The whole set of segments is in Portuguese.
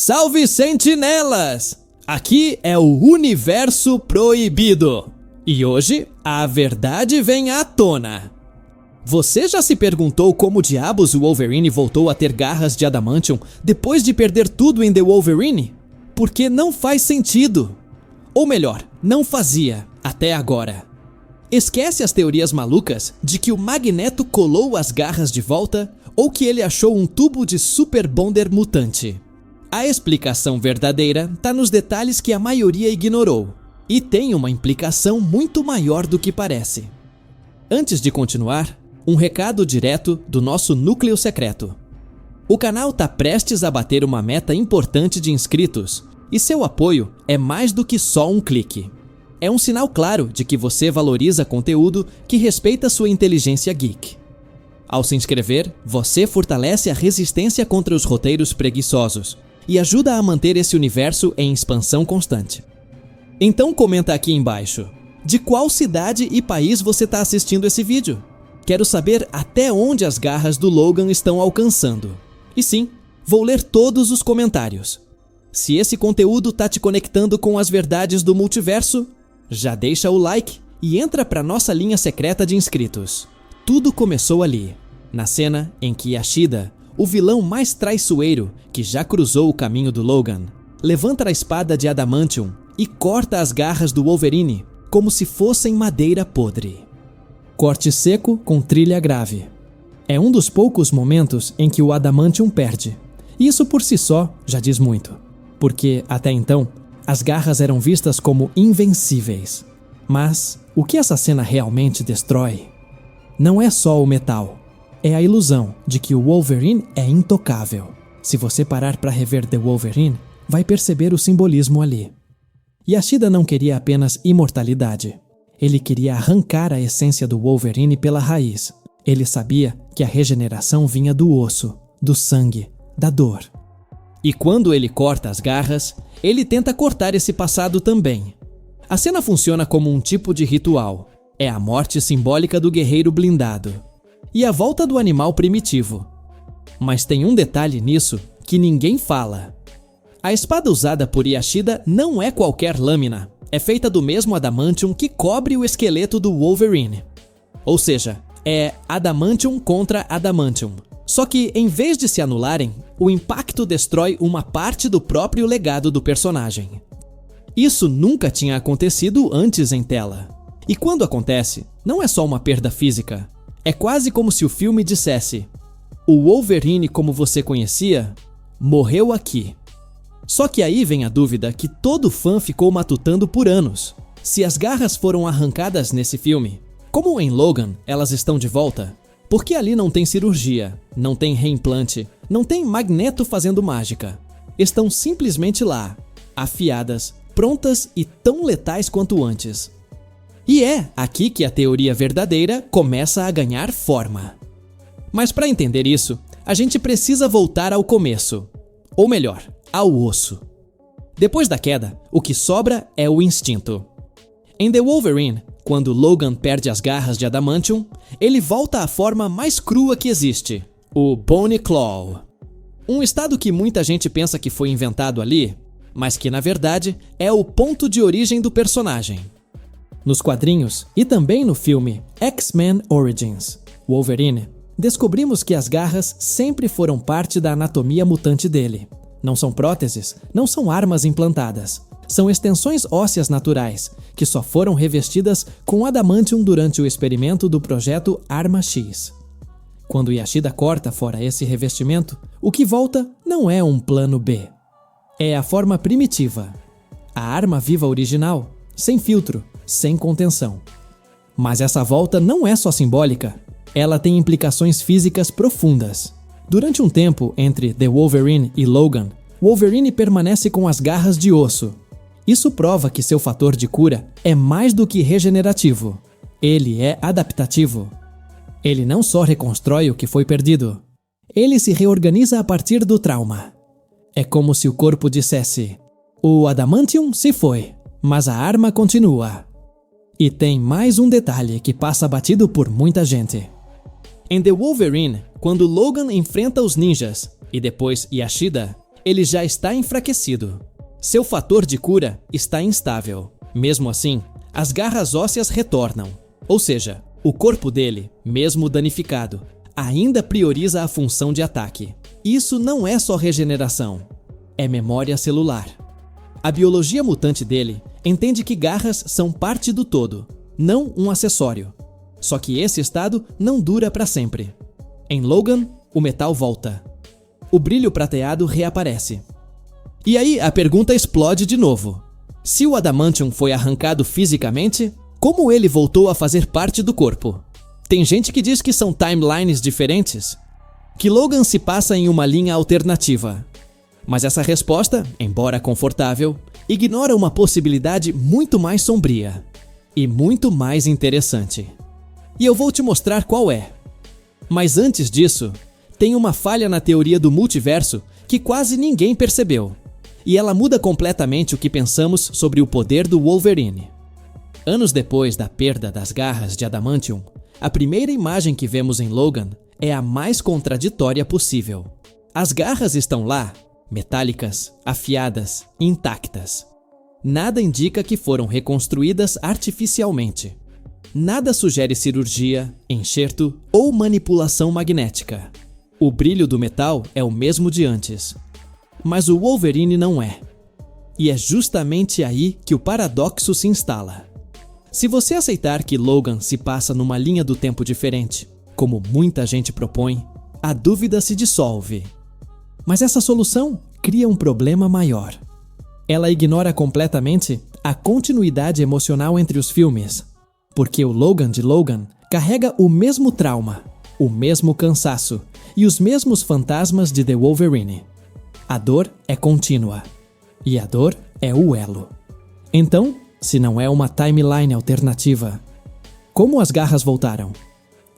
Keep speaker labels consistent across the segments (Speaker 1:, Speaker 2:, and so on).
Speaker 1: Salve sentinelas! Aqui é o Universo Proibido. E hoje, a verdade vem à tona. Você já se perguntou como diabos o Wolverine voltou a ter garras de adamantium depois de perder tudo em The Wolverine? Porque não faz sentido. Ou melhor, não fazia, até agora. Esquece as teorias malucas de que o Magneto colou as garras de volta ou que ele achou um tubo de Super Bonder mutante. A explicação verdadeira está nos detalhes que a maioria ignorou, e tem uma implicação muito maior do que parece. Antes de continuar, um recado direto do nosso núcleo secreto. O canal está prestes a bater uma meta importante de inscritos, e seu apoio é mais do que só um clique. É um sinal claro de que você valoriza conteúdo que respeita sua inteligência geek. Ao se inscrever, você fortalece a resistência contra os roteiros preguiçosos e ajuda a manter esse universo em expansão constante. Então comenta aqui embaixo, de qual cidade e país você está assistindo esse vídeo? Quero saber até onde as garras do Logan estão alcançando. E sim, vou ler todos os comentários. Se esse conteúdo está te conectando com as verdades do multiverso, já deixa o like e entra para nossa linha secreta de inscritos. Tudo começou ali, na cena em que Yashida, o vilão mais traiçoeiro que já cruzou o caminho do Logan, levanta a espada de adamantium e corta as garras do Wolverine como se fossem madeira podre. Corte seco com trilha grave. É um dos poucos momentos em que o adamantium perde. E isso por si só já diz muito, porque até então as garras eram vistas como invencíveis. Mas o que essa cena realmente destrói não é só o metal. É a ilusão de que o Wolverine é intocável. Se você parar para rever The Wolverine, vai perceber o simbolismo ali. Yashida não queria apenas imortalidade. Ele queria arrancar a essência do Wolverine pela raiz. Ele sabia que a regeneração vinha do osso, do sangue, da dor. E quando ele corta as garras, ele tenta cortar esse passado também. A cena funciona como um tipo de ritual. É a morte simbólica do guerreiro blindado e a volta do animal primitivo. Mas tem um detalhe nisso que ninguém fala. A espada usada por Yashida não é qualquer lâmina. É feita do mesmo adamantium que cobre o esqueleto do Wolverine. Ou seja, é adamantium contra adamantium. Só que, em vez de se anularem, o impacto destrói uma parte do próprio legado do personagem. Isso nunca tinha acontecido antes em tela. E quando acontece, não é só uma perda física. É quase como se o filme dissesse: o Wolverine como você conhecia, morreu aqui. Só que aí vem a dúvida que todo fã ficou matutando por anos. Se as garras foram arrancadas nesse filme, como em Logan elas estão de volta? Porque ali não tem cirurgia, não tem reimplante, não tem Magneto fazendo mágica. Estão simplesmente lá, afiadas, prontas e tão letais quanto antes. E é aqui que a teoria verdadeira começa a ganhar forma. Mas para entender isso, a gente precisa voltar ao começo. Ou melhor, ao osso. Depois da queda, o que sobra é o instinto. Em The Wolverine, quando Logan perde as garras de adamantium, ele volta à forma mais crua que existe, o Bone Claw. Um estado que muita gente pensa que foi inventado ali, mas que na verdade é o ponto de origem do personagem. Nos quadrinhos e também no filme X-Men Origins Wolverine, descobrimos que as garras sempre foram parte da anatomia mutante dele. Não são próteses, não são armas implantadas. São extensões ósseas naturais, que só foram revestidas com adamantium durante o experimento do projeto Arma X. Quando Yashida corta fora esse revestimento, o que volta não é um plano B. É a forma primitiva. A arma viva original, sem filtro, sem contenção. Mas essa volta não é só simbólica. Ela tem implicações físicas profundas. Durante um tempo entre The Wolverine e Logan, Wolverine permanece com as garras de osso. Isso prova que seu fator de cura é mais do que regenerativo. Ele é adaptativo. Ele não só reconstrói o que foi perdido, ele se reorganiza a partir do trauma. É como se o corpo dissesse: o adamantium se foi, mas a arma continua. E tem mais um detalhe que passa batido por muita gente. Em The Wolverine, quando Logan enfrenta os ninjas e depois Yashida, ele já está enfraquecido. Seu fator de cura está instável. Mesmo assim, as garras ósseas retornam. Ou seja, o corpo dele, mesmo danificado, ainda prioriza a função de ataque. Isso não é só regeneração, é memória celular. A biologia mutante dele entende que garras são parte do todo, não um acessório. Só que esse estado não dura para sempre. Em Logan, o metal volta. O brilho prateado reaparece. E aí a pergunta explode de novo. Se o adamantium foi arrancado fisicamente, como ele voltou a fazer parte do corpo? Tem gente que diz que são timelines diferentes, que Logan se passa em uma linha alternativa. Mas essa resposta, embora confortável, ignora uma possibilidade muito mais sombria e muito mais interessante. E eu vou te mostrar qual é. Mas antes disso, tem uma falha na teoria do multiverso que quase ninguém percebeu. E ela muda completamente o que pensamos sobre o poder do Wolverine. Anos depois da perda das garras de adamantium, a primeira imagem que vemos em Logan é a mais contraditória possível. As garras estão lá, metálicas, afiadas, intactas. Nada indica que foram reconstruídas artificialmente. Nada sugere cirurgia, enxerto ou manipulação magnética. O brilho do metal é o mesmo de antes. Mas o Wolverine não é. E é justamente aí que o paradoxo se instala. Se você aceitar que Logan se passa numa linha do tempo diferente, como muita gente propõe, a dúvida se dissolve. Mas essa solução cria um problema maior. Ela ignora completamente a continuidade emocional entre os filmes, porque o Logan de Logan carrega o mesmo trauma, o mesmo cansaço e os mesmos fantasmas de The Wolverine. A dor é contínua, e a dor é o elo. Então, se não é uma timeline alternativa, como as garras voltaram?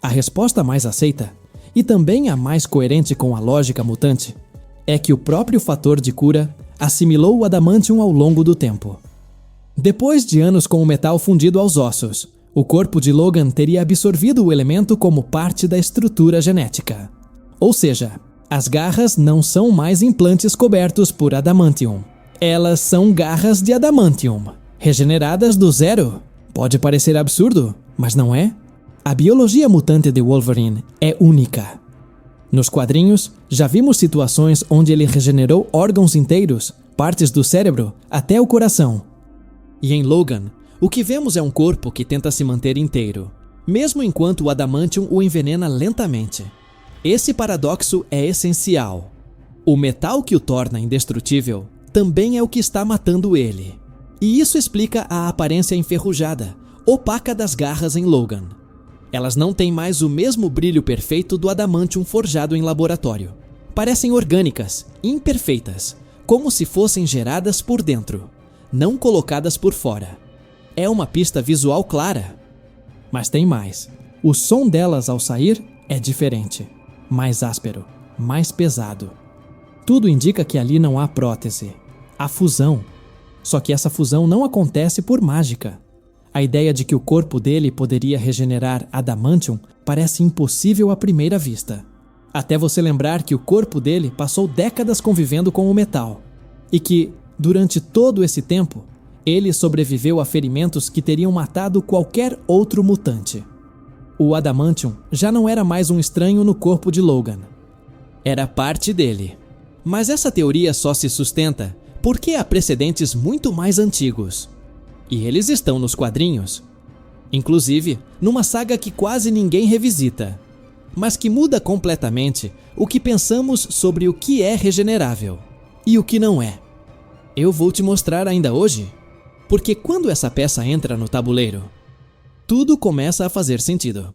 Speaker 1: A resposta mais aceita, e também a mais coerente com a lógica mutante, é que o próprio fator de cura assimilou o adamantium ao longo do tempo. Depois de anos com o metal fundido aos ossos, o corpo de Logan teria absorvido o elemento como parte da estrutura genética. Ou seja, as garras não são mais implantes cobertos por adamantium. Elas são garras de adamantium, regeneradas do zero. Pode parecer absurdo, mas não é? A biologia mutante de Wolverine é única. Nos quadrinhos, já vimos situações onde ele regenerou órgãos inteiros, partes do cérebro, até o coração. E em Logan, o que vemos é um corpo que tenta se manter inteiro, mesmo enquanto o adamantium o envenena lentamente. Esse paradoxo é essencial. O metal que o torna indestrutível também é o que está matando ele. E isso explica a aparência enferrujada, opaca das garras em Logan. Elas não têm mais o mesmo brilho perfeito do adamantium forjado em laboratório. Parecem orgânicas, imperfeitas, como se fossem geradas por dentro, não colocadas por fora. É uma pista visual clara. Mas tem mais. O som delas ao sair é diferente. Mais áspero, mais pesado. Tudo indica que ali não há prótese. Há fusão. Só que essa fusão não acontece por mágica. A ideia de que o corpo dele poderia regenerar adamantium parece impossível à primeira vista. Até você lembrar que o corpo dele passou décadas convivendo com o metal. E que, durante todo esse tempo, ele sobreviveu a ferimentos que teriam matado qualquer outro mutante. O adamantium já não era mais um estranho no corpo de Logan. Era parte dele. Mas essa teoria só se sustenta porque há precedentes muito mais antigos. E eles estão nos quadrinhos. Inclusive, numa saga que quase ninguém revisita, mas que muda completamente o que pensamos sobre o que é regenerável e o que não é. Eu vou te mostrar ainda hoje, porque quando essa peça entra no tabuleiro, tudo começa a fazer sentido.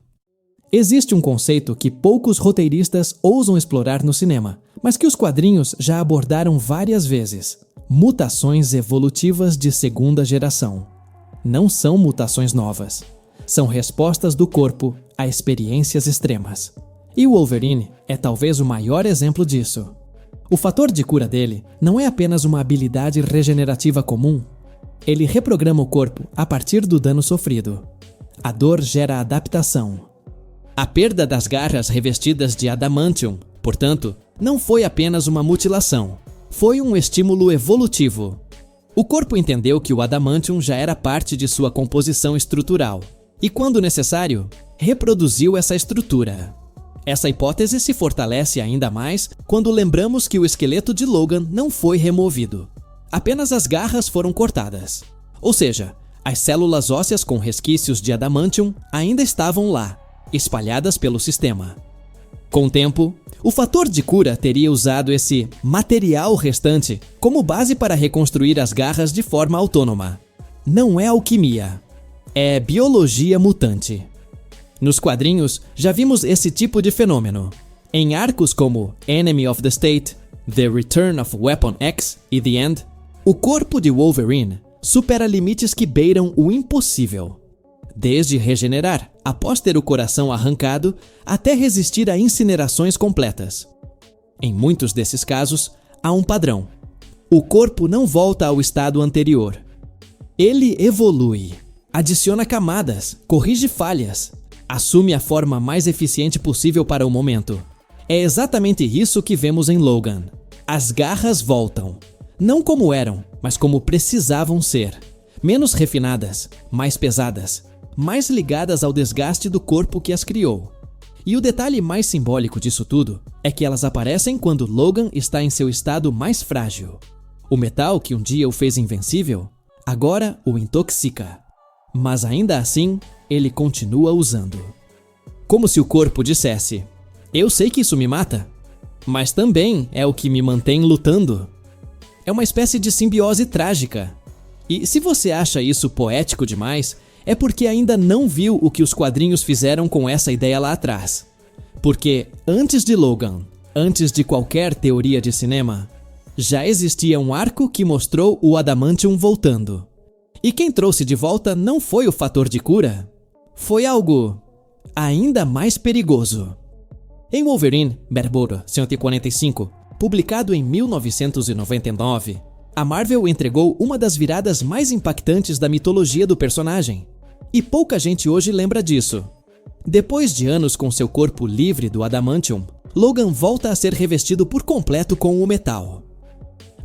Speaker 1: Existe um conceito que poucos roteiristas ousam explorar no cinema, mas que os quadrinhos já abordaram várias vezes: mutações evolutivas de segunda geração. Não são mutações novas, são respostas do corpo a experiências extremas. E o Wolverine é talvez o maior exemplo disso. O fator de cura dele não é apenas uma habilidade regenerativa comum. Ele reprograma o corpo a partir do dano sofrido. A dor gera adaptação. A perda das garras revestidas de adamantium, portanto, não foi apenas uma mutilação. foi um estímulo evolutivo. O corpo entendeu que o adamantium já era parte de sua composição estrutural e, quando necessário, reproduziu essa estrutura. Essa hipótese se fortalece ainda mais quando lembramos que o esqueleto de Logan não foi removido. Apenas as garras foram cortadas. Ou seja, as células ósseas com resquícios de adamantium ainda estavam lá, espalhadas pelo sistema. Com o tempo, o fator de cura teria usado esse material restante como base para reconstruir as garras de forma autônoma. Não é alquimia, é biologia mutante. Nos quadrinhos, já vimos esse tipo de fenômeno. Em arcos como Enemy of the State, The Return of Weapon X e The End, o corpo de Wolverine supera limites que beiram o impossível. Desde regenerar após ter o coração arrancado até resistir a incinerações completas. Em muitos desses casos, há um padrão. O corpo não volta ao estado anterior. Ele evolui, adiciona camadas, corrige falhas, assume a forma mais eficiente possível para o momento. É exatamente isso que vemos em Logan. As garras voltam. Não como eram, mas como precisavam ser. Menos refinadas, mais pesadas, mais ligadas ao desgaste do corpo que as criou. E o detalhe mais simbólico disso tudo é que elas aparecem quando Logan está em seu estado mais frágil. O metal que um dia o fez invencível, agora o intoxica. Mas ainda assim, ele continua usando. Como se o corpo dissesse: eu sei que isso me mata, mas também é o que me mantém lutando. É uma espécie de simbiose trágica. E se você acha isso poético demais, é porque ainda não viu o que os quadrinhos fizeram com essa ideia lá atrás. Porque antes de Logan, antes de qualquer teoria de cinema, já existia um arco que mostrou o adamantium voltando. E quem trouxe de volta não foi o fator de cura, foi algo ainda mais perigoso. Em Wolverine Barboura 145, publicado em 1999, a Marvel entregou uma das viradas mais impactantes da mitologia do personagem. E pouca gente hoje lembra disso. Depois de anos com seu corpo livre do adamantium, Logan volta a ser revestido por completo com o metal.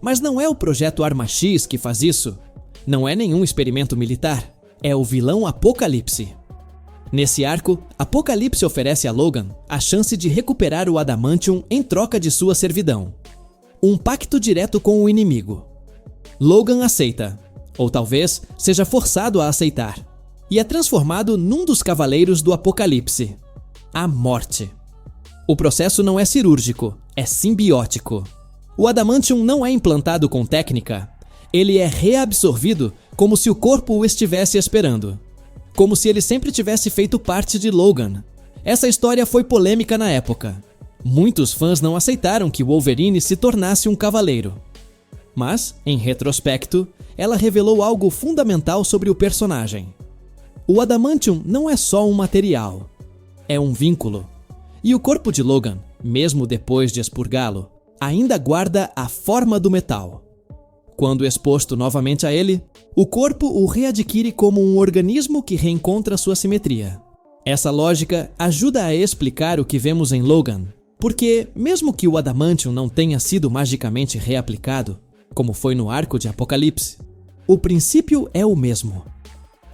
Speaker 1: Mas não é o projeto Arma X que faz isso. Não é nenhum experimento militar. É o vilão Apocalipse. Nesse arco, Apocalipse oferece a Logan a chance de recuperar o adamantium em troca de sua servidão. Um pacto direto com o inimigo. Logan aceita, ou talvez seja forçado a aceitar, e é transformado num dos cavaleiros do Apocalipse, a Morte. O processo não é cirúrgico, é simbiótico. O adamantium não é implantado com técnica, ele é reabsorvido como se o corpo o estivesse esperando. Como se ele sempre tivesse feito parte de Logan. Essa história foi polêmica na época. Muitos fãs não aceitaram que Wolverine se tornasse um cavaleiro. Mas, em retrospecto, ela revelou algo fundamental sobre o personagem. O adamantium não é só um material, é um vínculo. E o corpo de Logan, mesmo depois de expurgá-lo, ainda guarda a forma do metal. Quando exposto novamente a ele, o corpo o readquire como um organismo que reencontra sua simetria. Essa lógica ajuda a explicar o que vemos em Logan, porque, mesmo que o adamantium não tenha sido magicamente reaplicado, como foi no arco de Apocalipse, o princípio é o mesmo.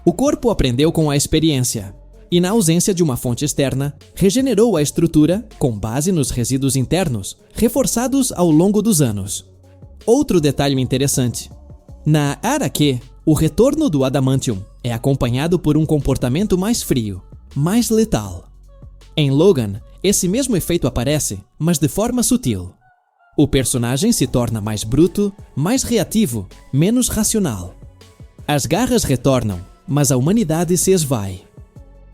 Speaker 1: O corpo aprendeu com a experiência, e na ausência de uma fonte externa, regenerou a estrutura com base nos resíduos internos, reforçados ao longo dos anos. Outro detalhe interessante. Na HQ, o retorno do adamantium é acompanhado por um comportamento mais frio, mais letal. Em Logan, esse mesmo efeito aparece, mas de forma sutil. O personagem se torna mais bruto, mais reativo, menos racional. As garras retornam, mas a humanidade se esvai.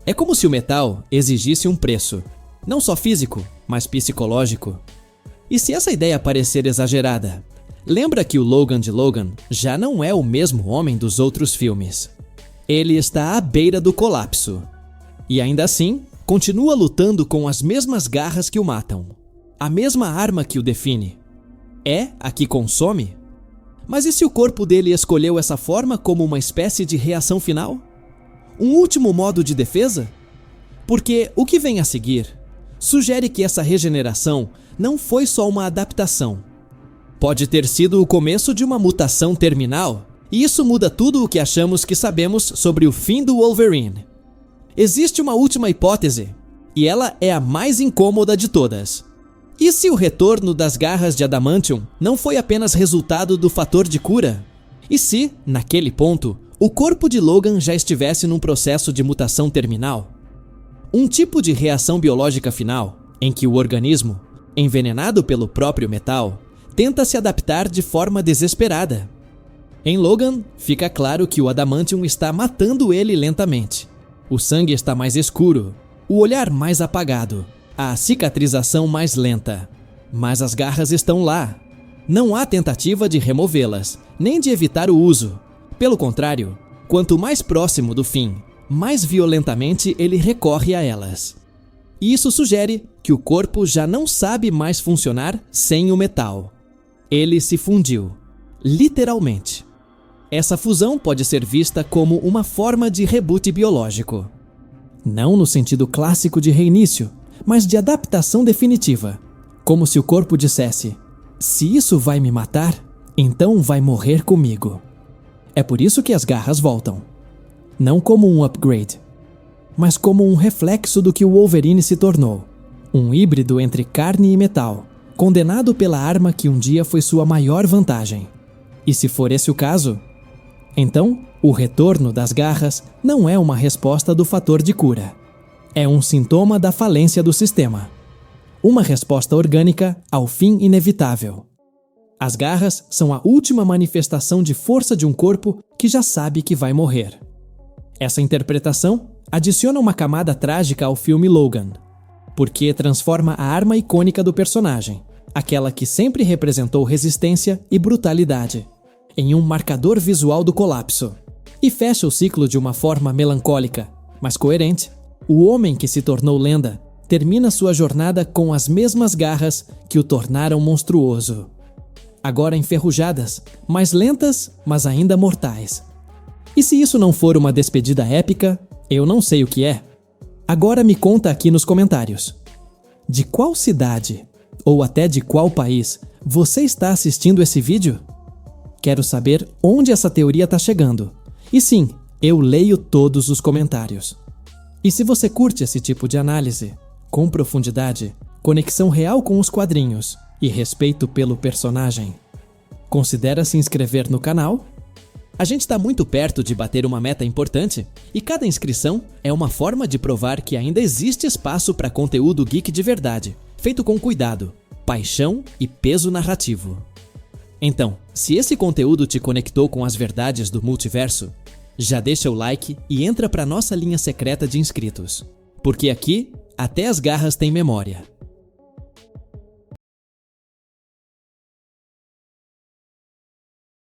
Speaker 1: É como se o metal exigisse um preço, não só físico, mas psicológico. E se essa ideia parecer exagerada, lembra que o Logan de Logan já não é o mesmo homem dos outros filmes. Ele está à beira do colapso. E ainda assim, continua lutando com as mesmas garras que o matam. A mesma arma que o define. É a que consome? Mas e se o corpo dele escolheu essa forma como uma espécie de reação final? Um último modo de defesa? Porque o que vem a seguir sugere que essa regeneração não foi só uma adaptação. Pode ter sido o começo de uma mutação terminal, e isso muda tudo o que achamos que sabemos sobre o fim do Wolverine. Existe uma última hipótese, e ela é a mais incômoda de todas. E se o retorno das garras de Adamantium não foi apenas resultado do fator de cura? E se, naquele ponto, o corpo de Logan já estivesse num processo de mutação terminal? Um tipo de reação biológica final, em que o organismo, envenenado pelo próprio metal, tenta se adaptar de forma desesperada. Em Logan, fica claro que o Adamantium está matando ele lentamente. O sangue está mais escuro, o olhar mais apagado, a cicatrização mais lenta. Mas as garras estão lá. Não há tentativa de removê-las, nem de evitar o uso. Pelo contrário, quanto mais próximo do fim, mais violentamente ele recorre a elas. Isso sugere que o corpo já não sabe mais funcionar sem o metal. Ele se fundiu, literalmente. Essa fusão pode ser vista como uma forma de reboot biológico. Não no sentido clássico de reinício, mas de adaptação definitiva. Como se o corpo dissesse: se isso vai me matar, então vai morrer comigo. É por isso que as garras voltam. Não como um upgrade, mas como um reflexo do que o Wolverine se tornou. Um híbrido entre carne e metal, condenado pela arma que um dia foi sua maior vantagem. E se for esse o caso, então o retorno das garras não é uma resposta do fator de cura. É um sintoma da falência do sistema. Uma resposta orgânica ao fim inevitável. As garras são a última manifestação de força de um corpo que já sabe que vai morrer. Essa interpretação adiciona uma camada trágica ao filme Logan, porque transforma a arma icônica do personagem, aquela que sempre representou resistência e brutalidade, em um marcador visual do colapso, e fecha o ciclo de uma forma melancólica, mas coerente. O homem que se tornou lenda termina sua jornada com as mesmas garras que o tornaram monstruoso. Agora enferrujadas, mais lentas, mas ainda mortais. E se isso não for uma despedida épica, eu não sei o que é. Agora me conta aqui nos comentários. De qual cidade, ou até de qual país, você está assistindo esse vídeo? Quero saber onde essa teoria está chegando. E sim, eu leio todos os comentários. E se você curte esse tipo de análise, com profundidade, conexão real com os quadrinhos e respeito pelo personagem, considera se inscrever no canal? A gente está muito perto de bater uma meta importante e cada inscrição é uma forma de provar que ainda existe espaço para conteúdo geek de verdade, feito com cuidado, paixão e peso narrativo. Então, se esse conteúdo te conectou com as verdades do multiverso, já deixa o like e entra para nossa linha secreta de inscritos. Porque aqui, até as garras têm memória.